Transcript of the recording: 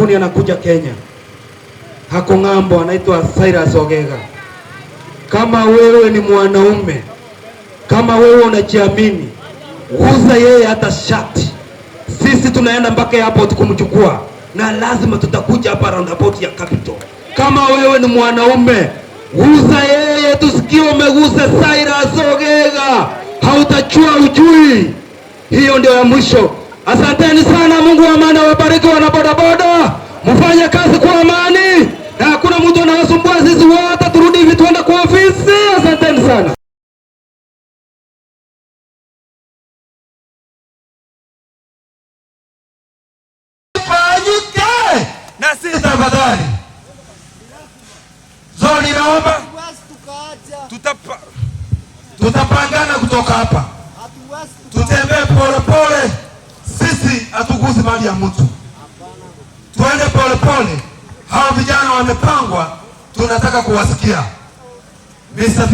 karibuni anakuja Kenya, hako ng'ambo, anaitwa Cyrus Ogega. Kama wewe ni mwanaume, kama wewe unajiamini, uza yeye hata shati. Sisi tunaenda mpaka airport kumchukua, na lazima tutakuja hapa roundabout ya Capital. Kama wewe ni mwanaume, uza yeye, tusikie umegusa Cyrus Ogega, hautachua ujui. Hiyo ndio ya mwisho. Asanteni sana, Mungu wa amani awabariki wana bodaboda. Mfanye kazi kwa amani na hakuna mtu anawasumbua, sisi wote turudi hivi tuende kwa ofisi. Asanteni sana. Na sisi tafadhali. Zoni naomba tutapangana kutoka hapa. Tutembee pole pole. Sisi hatuguzi mali ya mtu. Tuende pole pole. Hao vijana wamepangwa, tunataka kuwasikia. Mr.